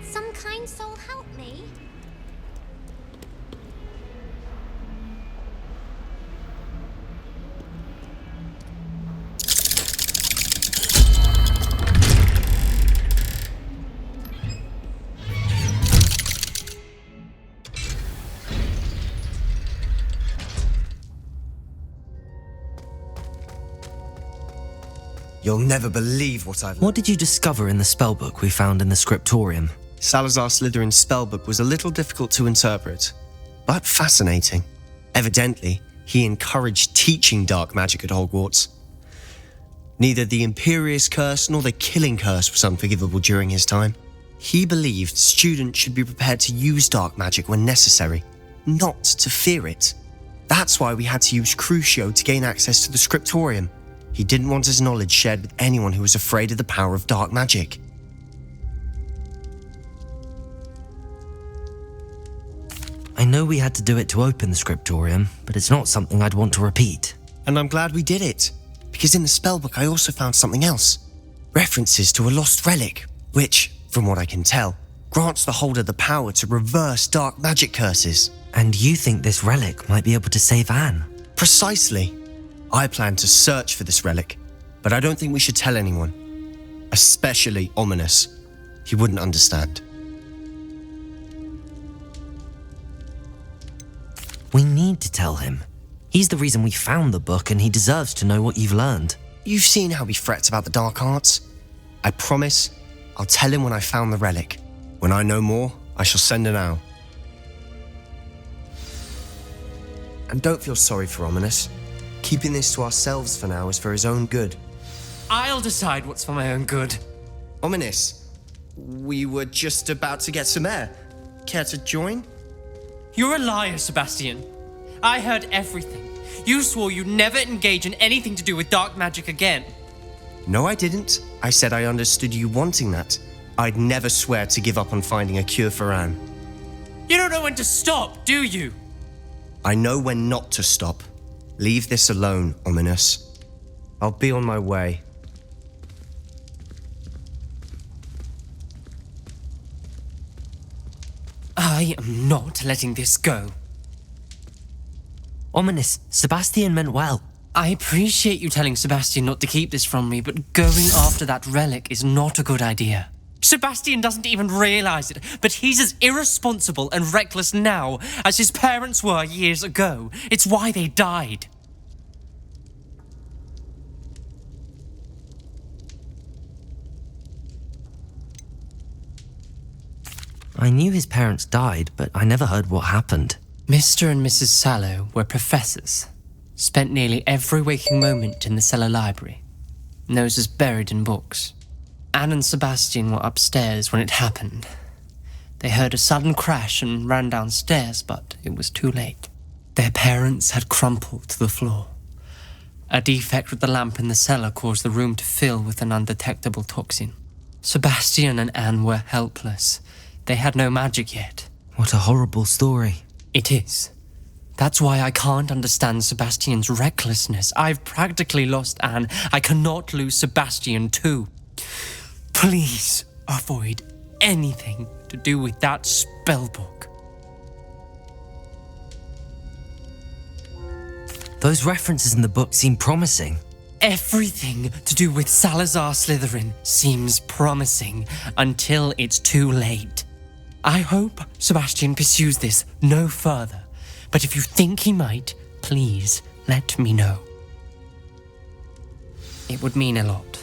Some kind soul help me. You'll never believe what I've learned. What did you discover in the spellbook we found in the scriptorium? Salazar Slytherin's spellbook was a little difficult to interpret, but fascinating. Evidently, he encouraged teaching dark magic at Hogwarts. Neither the Imperious Curse nor the Killing Curse was unforgivable during his time. He believed students should be prepared to use dark magic when necessary, not to fear it. That's why we had to use Crucio to gain access to the scriptorium. He didn't want his knowledge shared with anyone who was afraid of the power of dark magic. I know we had to do it to open the scriptorium, but it's not something I'd want to repeat. And I'm glad we did it, because in the spellbook I also found something else. References to a lost relic, which, from what I can tell, grants the holder the power to reverse dark magic curses. And you think this relic might be able to save Anne? Precisely. I plan to search for this relic, but I don't think we should tell anyone. Especially Ominous. He wouldn't understand. We need to tell him. He's the reason we found the book, and he deserves to know what you've learned. You've seen how he frets about the dark arts. I promise I'll tell him when I found the relic. When I know more, I shall send an owl. And don't feel sorry for Ominous. Keeping this to ourselves for now is for his own good. I'll decide what's for my own good. Ominous, we were just about to get some air. Care to join? You're a liar, Sebastian. I heard everything. You swore you'd never engage in anything to do with dark magic again. No, I didn't. I said I understood you wanting that. I'd never swear to give up on finding a cure for Anne. You don't know when to stop, do you? I know when not to stop. Leave this alone, Ominous. I'll be on my way. I am not letting this go. Ominous, Sebastian meant well. I appreciate you telling Sebastian not to keep this from me, but going after that relic is not a good idea. Sebastian doesn't even realize it, but he's as irresponsible and reckless now as his parents were years ago. It's why they died. I knew his parents died, but I never heard what happened. Mr. and Mrs. Sallow were professors, spent nearly every waking moment in the cellar library, noses buried in books. Anne and Sebastian were upstairs when it happened. They heard a sudden crash and ran downstairs, but it was too late. Their parents had crumpled to the floor. A defect with the lamp in the cellar caused the room to fill with an undetectable toxin. Sebastian and Anne were helpless. They had no magic yet. What a horrible story. It is. That's why I can't understand Sebastian's recklessness. I've practically lost Anne. I cannot lose Sebastian too. Please avoid anything to do with that spellbook. Those references in the book seem promising. Everything to do with Salazar Slytherin seems promising until it's too late. I hope Sebastian pursues this no further, but if you think he might, please let me know. It would mean a lot.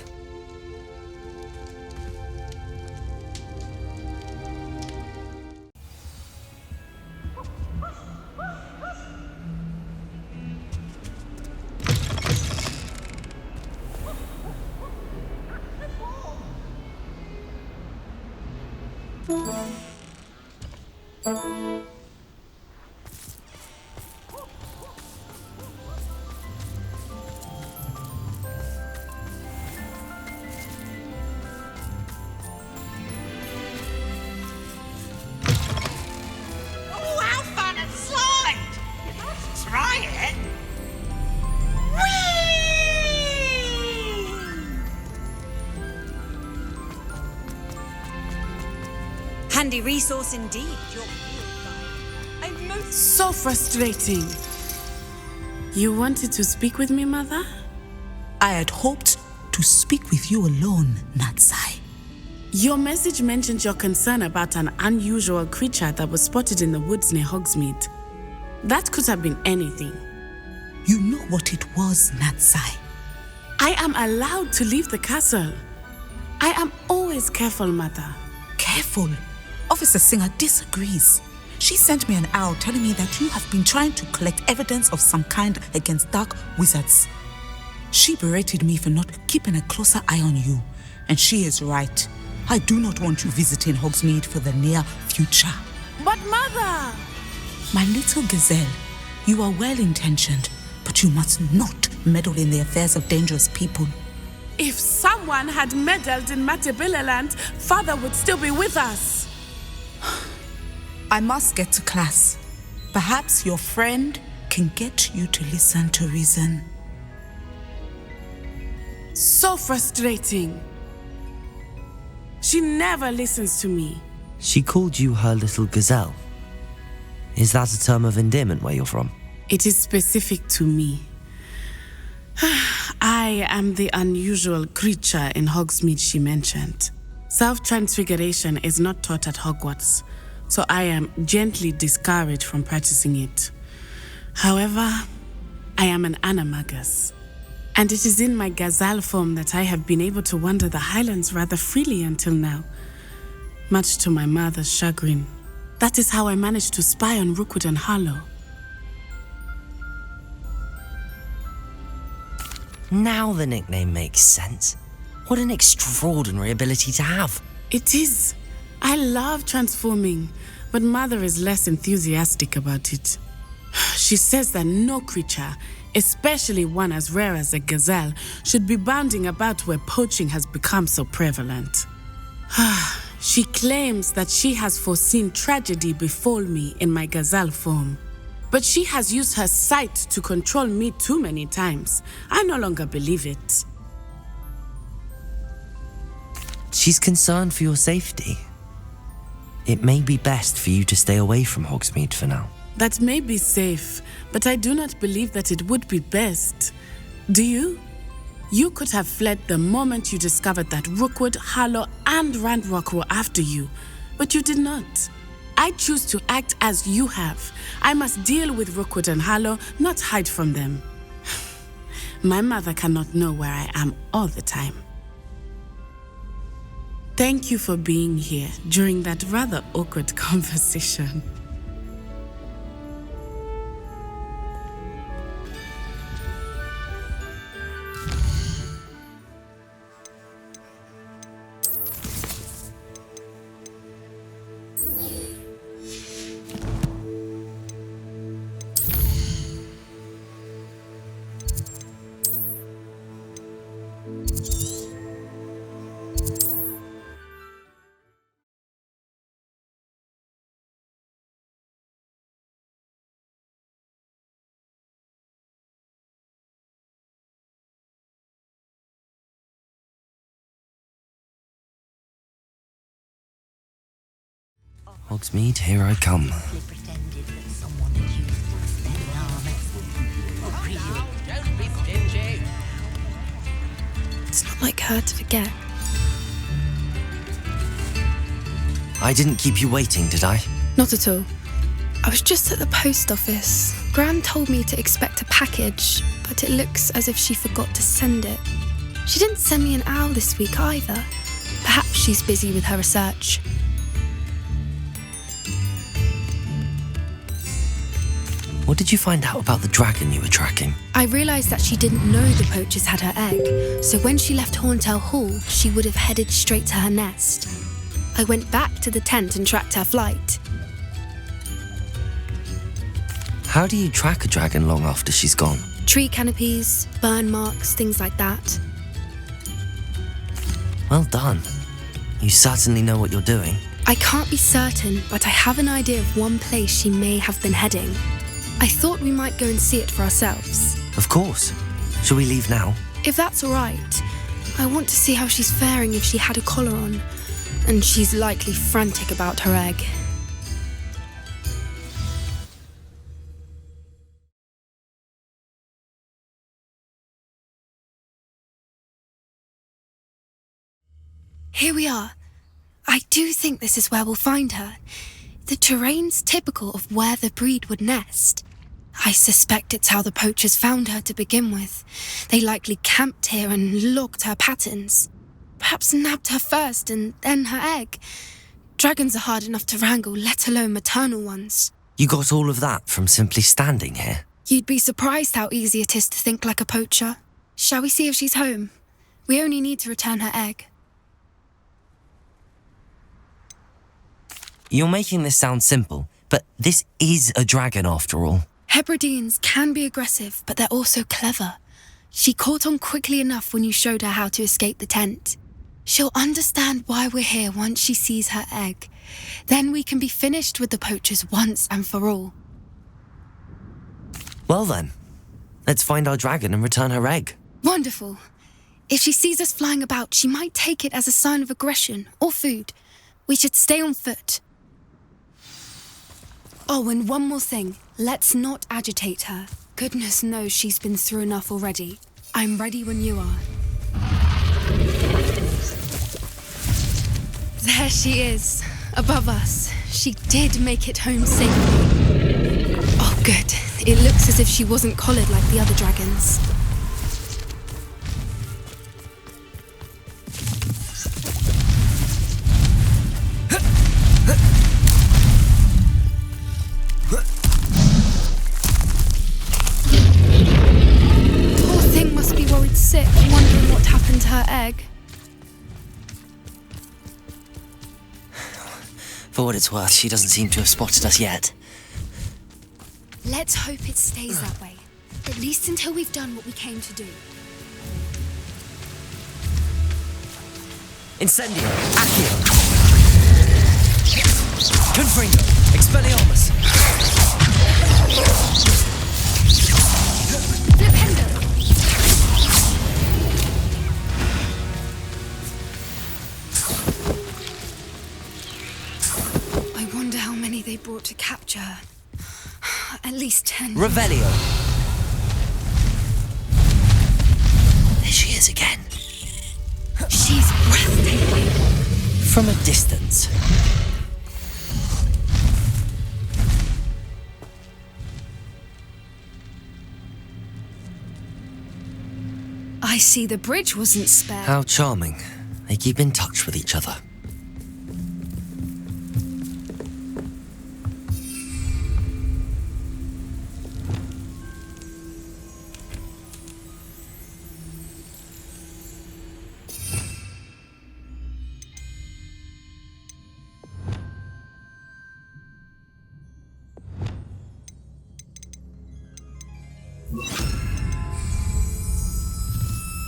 Handy resource indeed. So frustrating. You wanted to speak with me, Mother? I had hoped to speak with you alone, Natsi. Your message mentioned your concern about an unusual creature that was spotted in the woods near Hogsmeade. That could have been anything. You know what it was, Natsi. I am allowed to leave the castle. I am always careful, Mother. Careful. Officer Singer disagrees. She sent me an owl telling me that you have been trying to collect evidence of some kind against dark wizards. She berated me for not keeping a closer eye on you, and she is right. I do not want you visiting Hogsmeade for the near future. But Mother! My little gazelle, you are well-intentioned, but you must not meddle in the affairs of dangerous people. If someone had meddled in Matabeleland, Father would still be with us. I must get to class. Perhaps your friend can get you to listen to reason. So frustrating. She never listens to me. She called you her little gazelle. Is that a term of endearment where you're from? It is specific to me. I am the unusual creature in Hogsmeade she mentioned. Self-transfiguration is not taught at Hogwarts, so I am gently discouraged from practicing it. However, I am an animagus, and it is in my gazelle form that I have been able to wander the Highlands rather freely until now, much to my mother's chagrin. That is how I managed to spy on Rookwood and Harlow. Now the nickname makes sense. What an extraordinary ability to have. It is. I love transforming, but Mother is less enthusiastic about it. She says that no creature, especially one as rare as a gazelle, should be bounding about where poaching has become so prevalent. She claims that she has foreseen tragedy befall me in my gazelle form. But she has used her sight to control me too many times. I no longer believe it. She's concerned for your safety. It may be best for you to stay away from Hogsmeade for now. That may be safe, but I do not believe that it would be best. Do you? You could have fled the moment you discovered that Rookwood, Harlow, and Ranrock were after you, but you did not. I choose to act as you have. I must deal with Rookwood and Harlow, not hide from them. My mother cannot know where I am all the time. Thank you for being here during that rather awkward conversation. Hogsmeade, here I come. It's not like her to forget. I didn't keep you waiting, did I? Not at all. I was just at the post office. Gran told me to expect a package, but it looks as if she forgot to send it. She didn't send me an owl this week either. Perhaps she's busy with her research. What did you find out about the dragon you were tracking? I realised that she didn't know the poachers had her egg, so when she left Horntail Hall, she would have headed straight to her nest. I went back to the tent and tracked her flight. How do you track a dragon long after she's gone? Tree canopies, burn marks, things like that. Well done. You certainly know what you're doing. I can't be certain, but I have an idea of one place she may have been heading. I thought we might go and see it for ourselves. Of course. Shall we leave now? If that's all right. I want to see how she's faring if she had a collar on. and she's likely frantic about her egg. Here we are. I do think this is where we'll find her. The terrain's typical of where the breed would nest. I suspect it's how the poachers found her to begin with. They likely camped here and logged her patterns. Perhaps nabbed her first and then her egg. Dragons are hard enough to wrangle, let alone maternal ones. You got all of that from simply standing here? You'd be surprised how easy it is to think like a poacher. Shall we see if she's home? We only need to return her egg. You're making this sound simple, but this is a dragon after all. Hebrideans can be aggressive, but they're also clever. She caught on quickly enough when you showed her how to escape the tent. She'll understand why we're here once she sees her egg. Then we can be finished with the poachers once and for all. Well then, let's find our dragon and return her egg. Wonderful. If she sees us flying about, she might take it as a sign of aggression or food. We should stay on foot. Oh, and one more thing. Let's not agitate her. Goodness knows she's been through enough already. I'm ready when you are. There she is, above us. She did make it home safely. Oh, good. It looks as if she wasn't collared like the other dragons. Sick, wondering what happened to her egg. For what it's worth, she doesn't seem to have spotted us yet. Let's hope it stays that way. At least until we've done what we came to do. Incendio, Accio. Confringo, Expelliarmus. Flipendo. They brought to capture her. At least 10. Revelio. There she is again. She's breathtaking. From a distance. I see the bridge wasn't spared. How charming. They keep in touch with each other.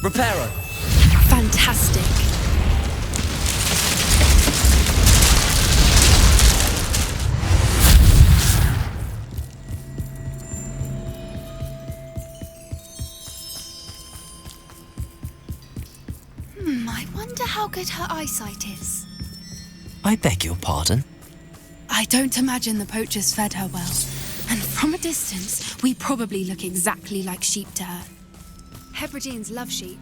Reparo. Fantastic. I wonder how good her eyesight is. I beg your pardon? I don't imagine the poachers fed her well. And from a distance, we probably look exactly like sheep to her. Hebrideans love sheep.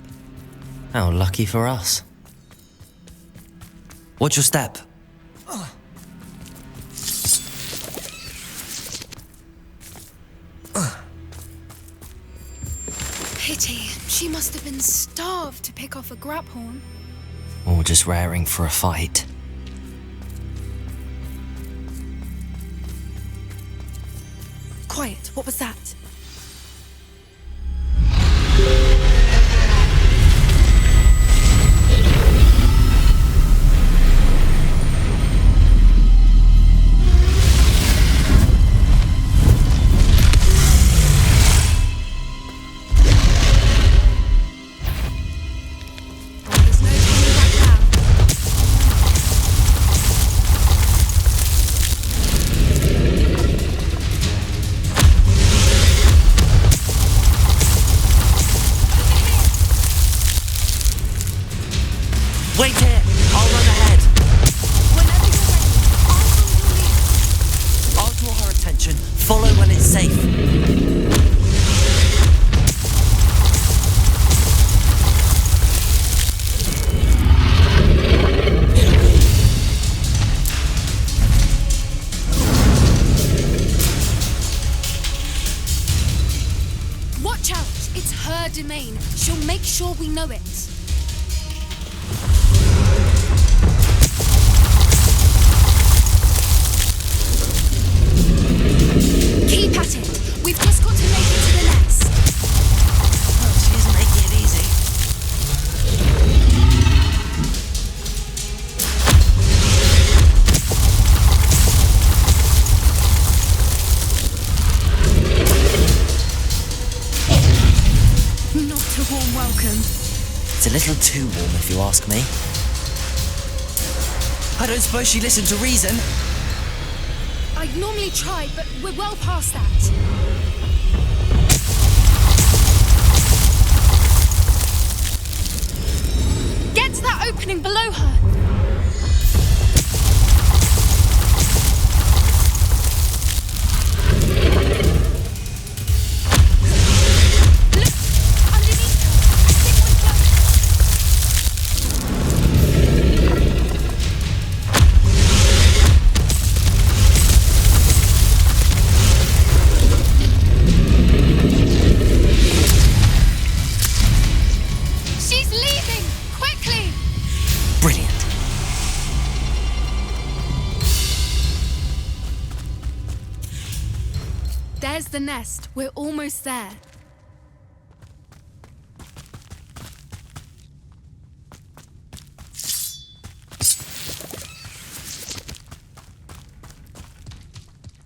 How lucky for us. Watch your step. Pity. She must have been starved to pick off a grabhorn. Or just raring for a fight. Quiet. What was that? domain. She'll make sure we know it. Keep at it. We've just got to make it to the nest. Well, she isn't making it easy. Not a warm welcome. It's a little too warm, if you ask me. I don't suppose she listened to reason. I'd normally try, but we're well past that. Get to that opening below her. Look, underneath her. I think we're close. She's leaving! Quickly! Brilliant. There's the nest. We're almost there.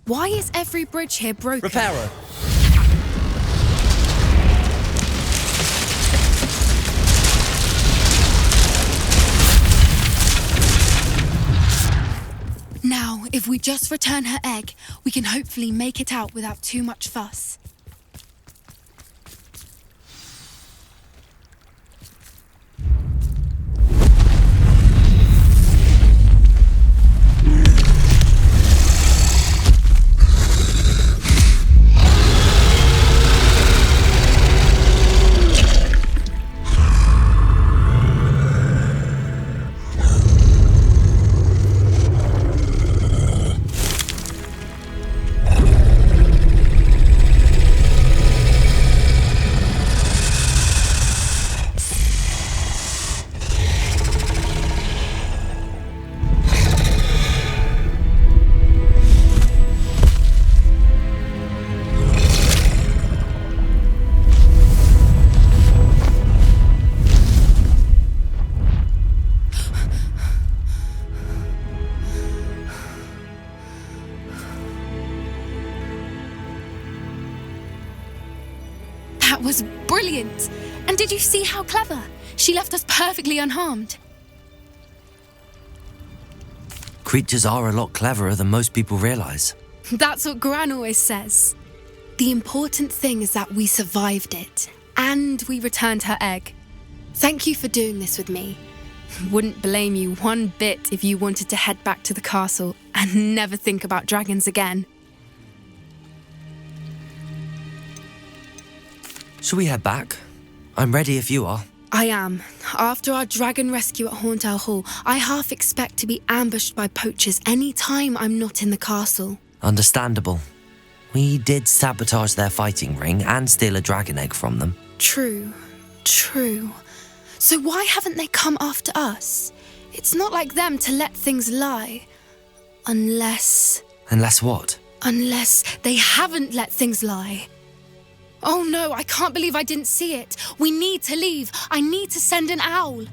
Why is every bridge here broken? Reparo. Now, if we just return her egg, we can hopefully make it out without too much fuss. That was brilliant! And did you see how clever? She left us perfectly unharmed. Creatures are a lot cleverer than most people realise. That's what Gran always says. The important thing is that we survived it, and we returned her egg. Thank you for doing this with me. Wouldn't blame you one bit if you wanted to head back to the castle and never think about dragons again. Shall we head back? I'm ready if you are. I am. After our dragon rescue at Hauntow Hall, I half expect to be ambushed by poachers any time I'm not in the castle. Understandable. We did sabotage their fighting ring and steal a dragon egg from them. True. So why haven't they come after us? It's not like them to let things lie. Unless what? Unless they haven't let things lie. Oh no, I can't believe I didn't see it. We need to leave. I need to send an owl.